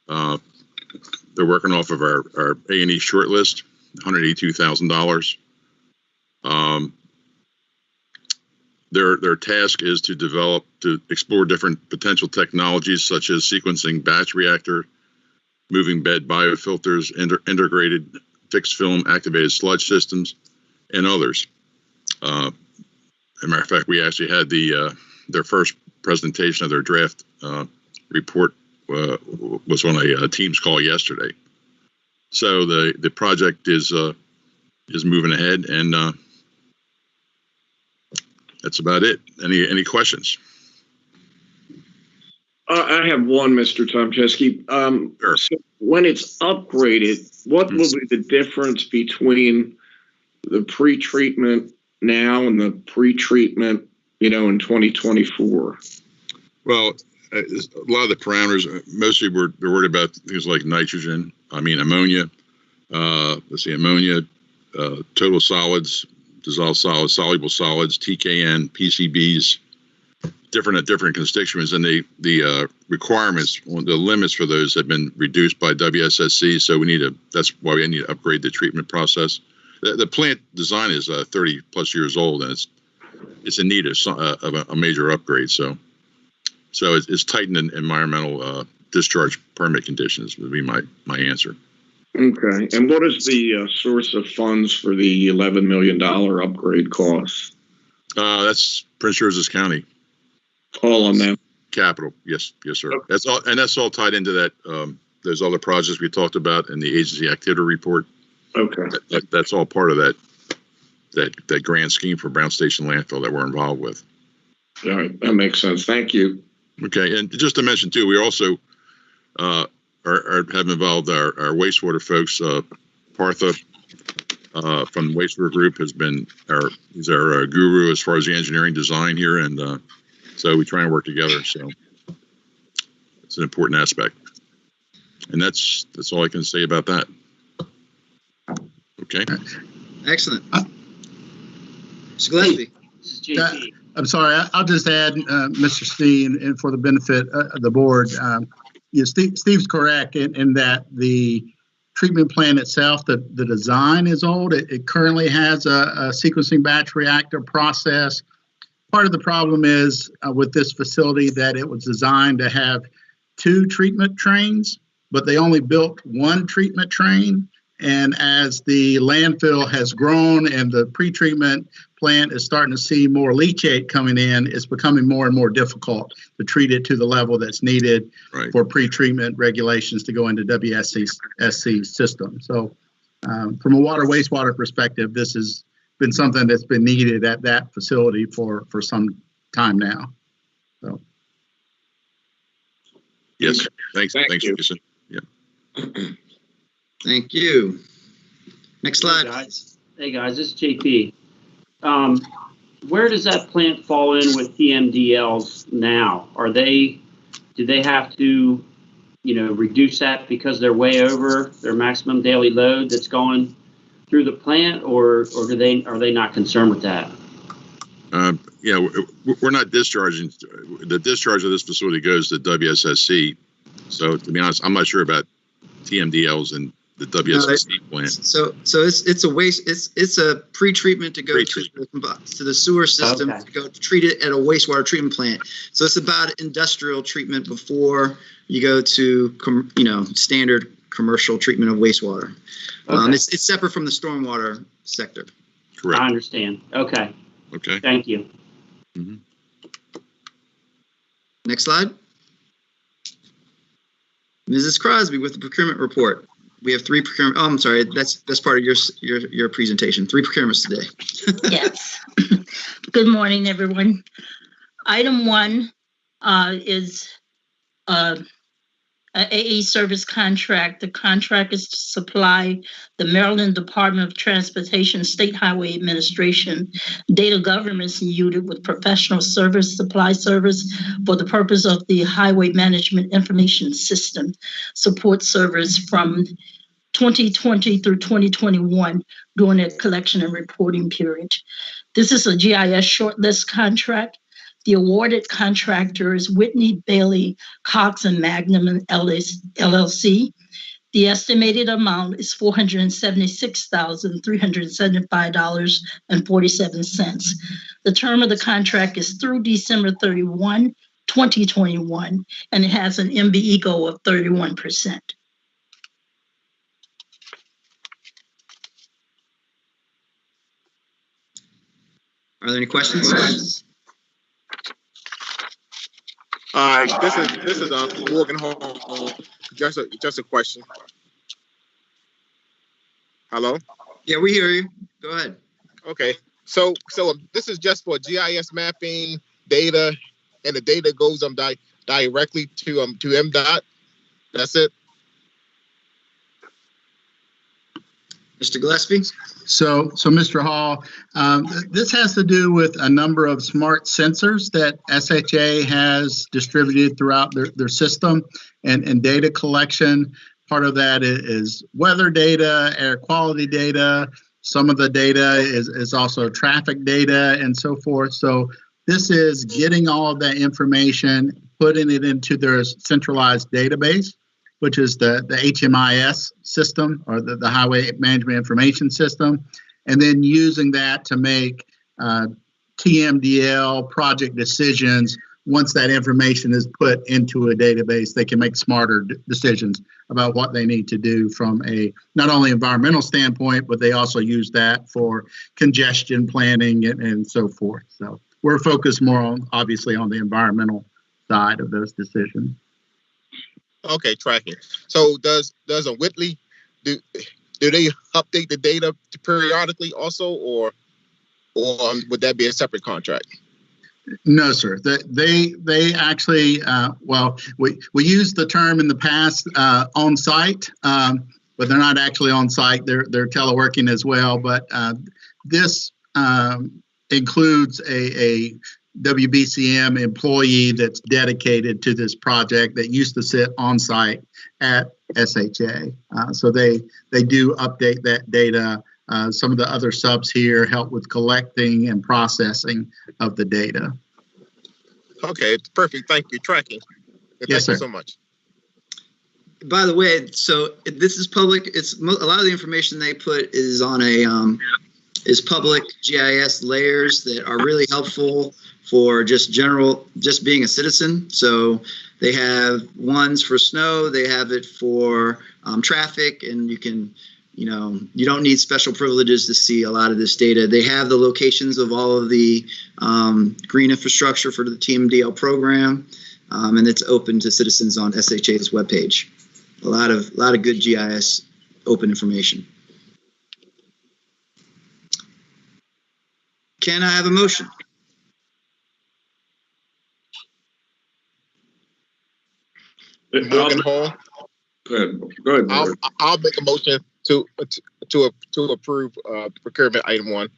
They're working off of our A&E shortlist, $182,000. Their task is to explore different potential technologies such as sequencing batch reactor, moving bed biofilters, integrated fixed film activated sludge systems, and others. As a matter of fact, we actually had their first presentation of their draft report was on a Teams call yesterday. So the project is moving ahead, and that's about it. Any questions? I have one, Mr. Tomczewski. Sure. So when it's upgraded, what will be the difference between the pre-treatment now and the pre-treatment, in 2024? Well, a lot of the parameters, mostly they're worried about things like nitrogen, ammonia, ammonia, total solids, dissolved solids, soluble solids, TKN, PCBs, different constituents, and the requirements, the limits for those have been reduced by WSSC. So that's why we need to upgrade the treatment process. The plant design is 30 plus years old, and it's in need of a major upgrade. So it's tightened in environmental discharge permit conditions would be my answer. Okay. And what is the source of funds for the $11 million upgrade costs? That's Prince George's County. All on them. Capital. Yes, sir. Okay. That's all tied into that. Those other projects we talked about in the agency activity report. Okay. That's all part of that grand scheme for Brown Station landfill that we're involved with. All right. That makes sense. Thank you. Okay. And just to mention too, we also have involved our wastewater folks. Partha from the wastewater group he's our guru as far as the engineering design here, and so we try and work together. So it's an important aspect, and that's all I can say about that. Okay. Excellent. Mr. Gillespie. This is JP. I'm sorry, I'll just add, Mr. Snee, and for the benefit of the board, Steve's correct in that the treatment plant itself, the design is old. It currently has a sequencing batch reactor process. Part of the problem is with this facility that it was designed to have 2 treatment trains, but they only built 1 treatment train. And as the landfill has grown and the pretreatment plant is starting to see more leachate coming in, it's becoming more and more difficult to treat it to the level that's needed for pretreatment regulations to go into WSC system. So from a water wastewater perspective, this has been something that's been needed at that facility for some time now. So. Yes, thanks, you. Jason. Yeah. Thank you. Next slide. Hey guys, this is JP. Where does that plant fall in with TMDLs now? Do they have to, reduce that because they're way over their maximum daily load that's going through the plant, or are they not concerned with that? Yeah, we're not discharging. The discharge of this facility goes to WSSC. So to be honest, I'm not sure about TMDLs and the WSSC plant. So it's a waste. It's a pre-treatment to go to the sewer system to go treat it at a wastewater treatment plant. So it's about industrial treatment before you go to standard commercial treatment of wastewater. Okay. It's separate from the stormwater sector. Correct. I understand. Okay. Okay. Thank you. Mm-hmm. Next slide. Mrs. Crosby with the procurement report. We have 3 procurement. Oh, I'm sorry. That's part of your presentation. 3 procurements today. Yes. Good morning, everyone. Item 1 is a AE service contract. The contract is to supply the Maryland Department of Transportation State Highway Administration data governance unit with professional service, supply service for the purpose of the Highway Management Information System support service from 2020 through 2021 during the collection and reporting period. This is a GIS shortlist contract. The awarded contractor is Whitney, Bailey, Cox, and Magnum and LLC. The estimated amount is $476,375.47. The term of the contract is through December 31, 2021, and it has an MBE goal of 31%. Are there any questions? All right, this is Morgan Hall. Just a question. Hello? Yeah, we hear you. Go ahead. Okay. So this is just for GIS mapping data, and the data goes directly to MDOT. That's it. Mr. Gillespie? So Mr. Hall, this has to do with a number of smart sensors that SHA has distributed throughout their system and data collection. Part of that is weather data, air quality data. Some of the data is also traffic data and so forth. So this is getting all of that information, putting it into their centralized database, which is the HMIS system, or the Highway Management Information System, and then using that to make TMDL project decisions. Once that information is put into a database, they can make smarter decisions about what they need to do from a not only environmental standpoint, but they also use that for congestion planning and so forth. So we're focused more on, obviously, on the environmental side of those decisions. Okay, tracking. So does a Whitley do they update the data periodically also, or would that be a separate contract? No, sir. They actually we used the term in the past on site, but they're not actually on site. They're teleworking as well. But this includes a WBCM employee that's dedicated to this project that used to sit on site at SHA. So they do update that data some of the other subs here help with collecting and processing of the data. Okay, it's perfect. Thank you. Tracking. Yes, Thank you sir. so much. By the way, so this is public. It's a lot of the information they put is on is public GIS layers that are really helpful for just being a citizen. So they have ones for snow, they have it for traffic, and you can, you don't need special privileges to see a lot of this data. They have the locations of all of the green infrastructure for the TMDL program, and it's open to citizens on SHA's webpage. A lot of good GIS open information. Can I have a motion? Morgan Hall. Go ahead. I'll make a motion to approve procurement item 1.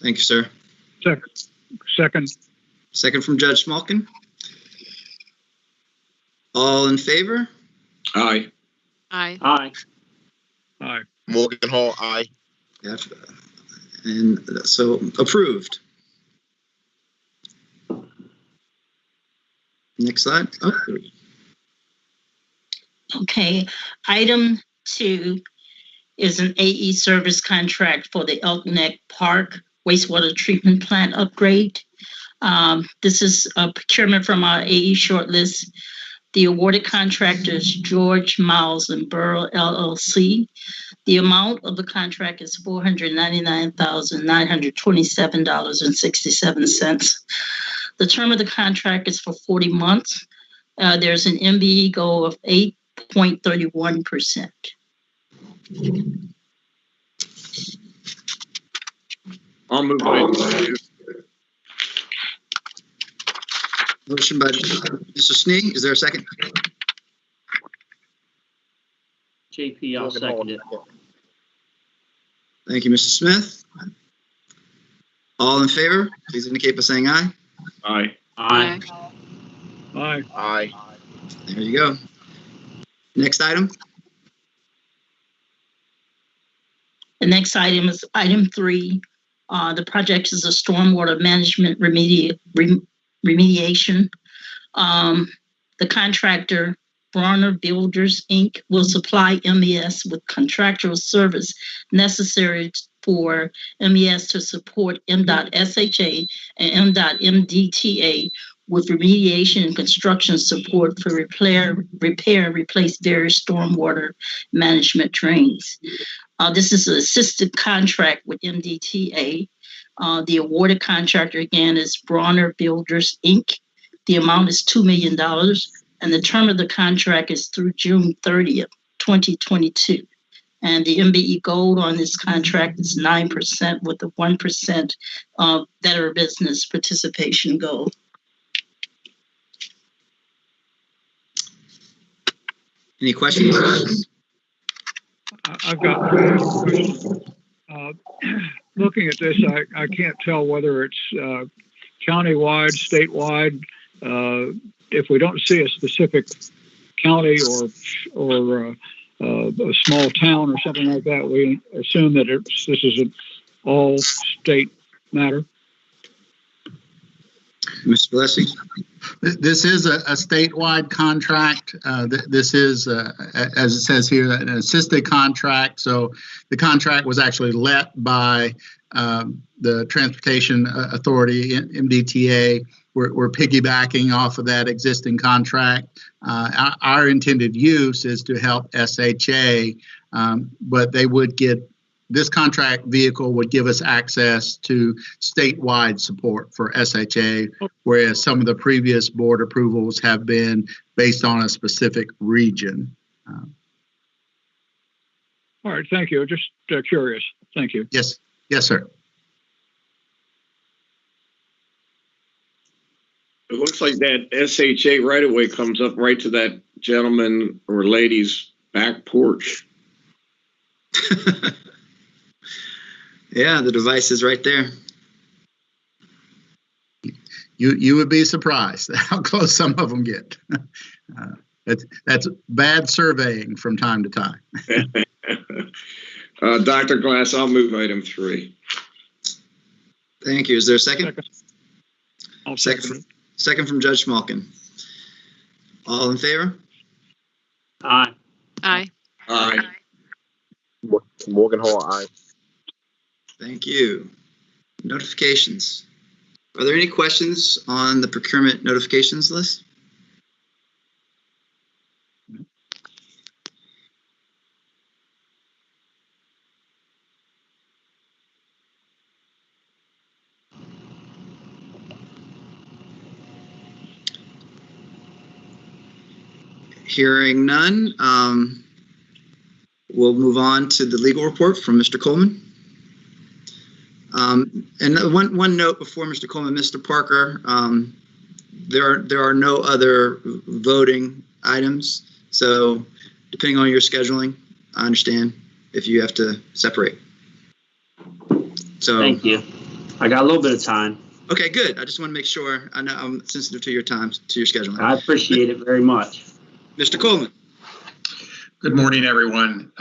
Thank you, sir. Second from Judge Smolkin. All in favor? Aye. Aye. Morgan Hall, aye. Gotcha. And so approved. Next slide. Oh. Okay, item 2 is an AE service contract for the Elk Neck Park wastewater treatment plant upgrade. This is a procurement from our AE shortlist. The awarded contractor is George Miles and Burrow LLC. The amount of the contract is $499,927.67. The term of the contract is for 40 months. There's an MBE goal of 8.31%. I'll move on. Motion by Mr. Snee. Is there a second? JP, I'll second it. Thank you, Mr. Smith. All in favor, please indicate by saying aye. Aye. Aye. Aye. There you go. Next item. The next item is item 3. The project is a stormwater management remediation. The contractor, Bronner Builders, Inc., will supply MES with contractual service necessary for MES to support M.SHA and M.MDTA with remediation and construction support for repair, replace various stormwater management drains. This is an assisted contract with MDTA. The awarded contractor, again, is Bronner Builders, Inc. The amount is $2 million, and the term of the contract is through June 30th, 2022. And the MBE goal on this contract is 9% with a 1% Better Business participation goal. Any questions? I've got questions. Looking at this, I can't tell whether it's countywide, statewide. If we don't see a specific county or a small town or something like that, we assume that this is an all state matter. Mr. Blessing? This is a statewide contract. This is, as it says here, an assisted contract. So the contract was actually let by the Transportation Authority, MDTA. We're piggybacking off of that existing contract. Our intended use is to help SHA, but they would get, this contract vehicle would give us access to statewide support for SHA, whereas some of the previous board approvals have been based on a specific region. All right, thank you. Just curious. Thank you. Yes, sir. It looks like that SHA right away comes up right to that gentleman or lady's back porch. Yeah, the device is right there. You would be surprised how close some of them get. That's bad surveying from time to time. Dr. Glass, I'll move item 3. Thank you. Is there a second? Second. I'll second. Second from Judge Schmalkin. All in favor? Aye. Aye. Aye. Morgan Hall, aye. Thank you. Notifications. Are there any questions on the procurement notifications list? Hearing none, we'll move on to the legal report from Mr. Coleman. And one note before Mr. Coleman, Mr. Parker, there are no other voting items. So depending on your scheduling, I understand if you have to separate. So Thank you. I got a little bit of time. Okay, good. I just want to make sure. I know I'm sensitive to your time, to your scheduling. I appreciate it very much. Mr. Coleman. Good morning, everyone.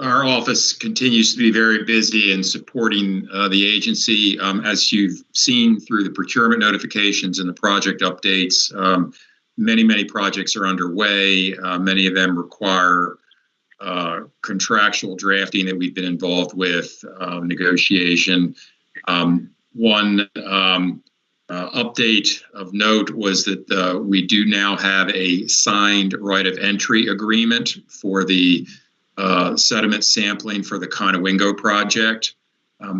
Our office continues to be very busy in supporting the agency. As you've seen through the procurement notifications and the project updates, many projects are underway. Many of them require contractual drafting that we've been involved with, negotiation. One update of note was that we do now have a signed right of entry agreement for the sediment sampling for the Conowingo project.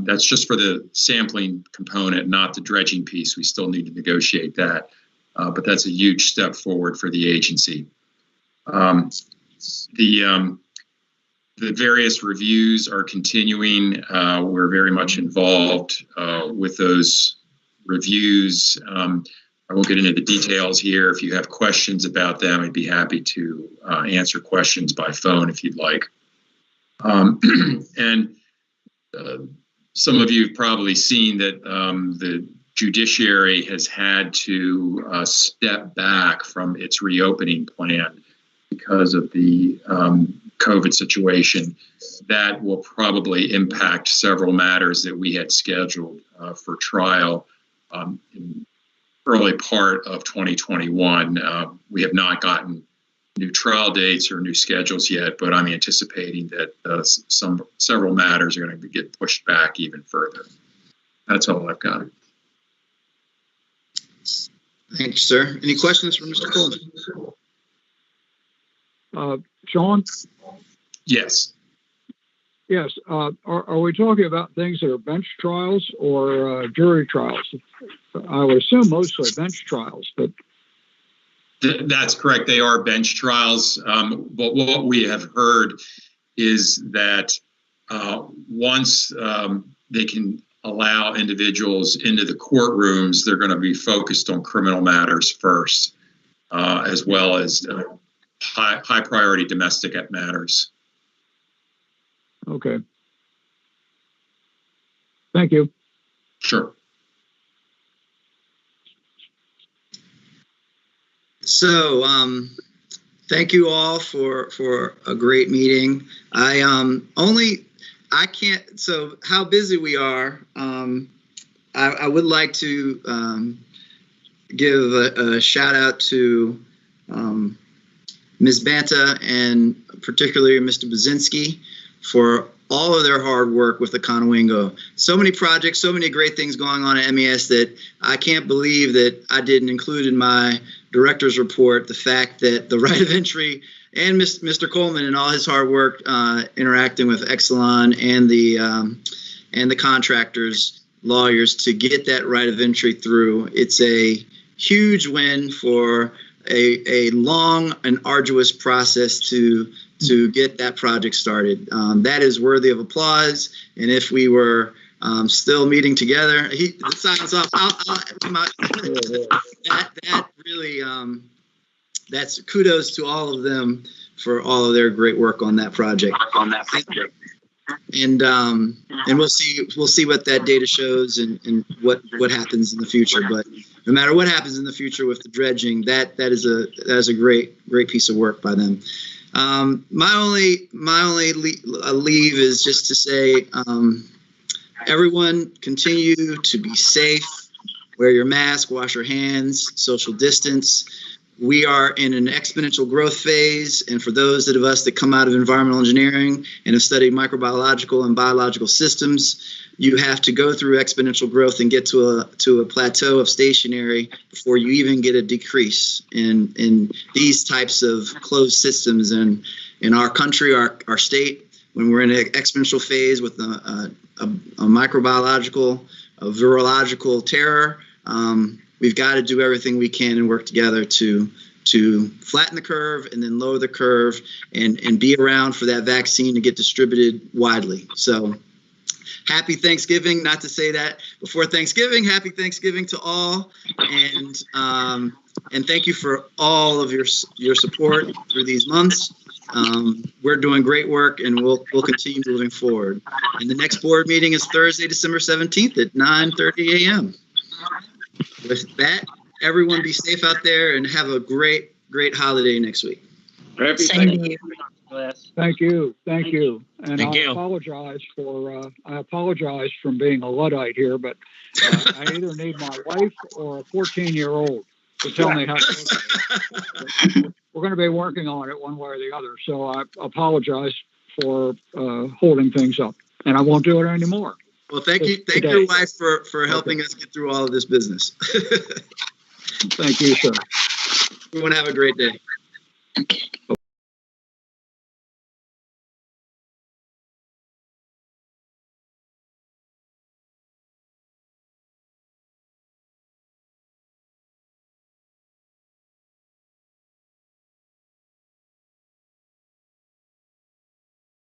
That's just for the sampling component, not the dredging piece. We still need to negotiate that, but that's a huge step forward for the agency. The various reviews are continuing. We're very much involved with those reviews. I won't get into the details here. If you have questions about them, I'd be happy to answer questions by phone if you'd like. And some of you have probably seen that the judiciary has had to step back from its reopening plan because of the COVID situation. That will probably impact several matters that we had scheduled for trial in early part of 2021. We have not gotten new trial dates or new schedules yet, but I'm anticipating that several matters are going to get pushed back even further. That's all I've got. Thank you, sir. Any questions for Mr. Coleman? Sean? Yes. Yes. Are we talking about things that are bench trials or jury trials? I would assume mostly bench trials, but. That's correct. They are bench trials. But what we have heard is that once they can allow individuals into the courtrooms, they're going to be focused on criminal matters first, as well as high priority domestic matters. Okay. Thank you. Sure. So, thank you all for a great meeting. I can't, so how busy we are, I would like to give a shout out to Ms. Banta and particularly Mr. Bazinski for all of their hard work with the Conowingo. So many projects, so many great things going on at MES that I can't believe that I didn't include in my director's report the fact that the right of entry and Mr. Coleman and all his hard work interacting with Exelon and the contractors, lawyers to get that right of entry through. It's a huge win for a long and arduous process to get that project started. That is worthy of applause. And if we were still meeting together, the signs off. That really, that's kudos to all of them for all of their great work on that project. And we'll see what that data shows and what happens in the future. But no matter what happens in the future with the dredging, that is a great piece of work by them. My only leave is just to say, everyone continue to be safe, wear your mask, wash your hands, social distance. We are in an exponential growth phase, and for those of us that come out of environmental engineering and have studied microbiological and biological systems, you have to go through exponential growth and get to a plateau of stationary before you even get a decrease in these types of closed systems. And in our country, our state, when we're in an exponential phase with a microbiological, a virological terror, we've got to do everything we can and work together to flatten the curve and then lower the curve and be around for that vaccine to get distributed widely. So happy Thanksgiving, not to say that before Thanksgiving, happy Thanksgiving to all. And thank you for all of your support through these months. We're doing great work, and we'll continue moving forward. And the next board meeting is Thursday, December 17th at 9:30 a.m. With that, everyone be safe out there and have a great holiday next week. Happy Same to you. Thank you. And Thank you. I apologize for being a Luddite here, but I either need my wife or a 14-year-old to tell me how to. We're going to be working on it one way or the other, so I apologize for holding things up, and I won't do it anymore. Well, thank your wife for helping us get through all of this business. Thank you, sir. Everyone have a great day. Okay.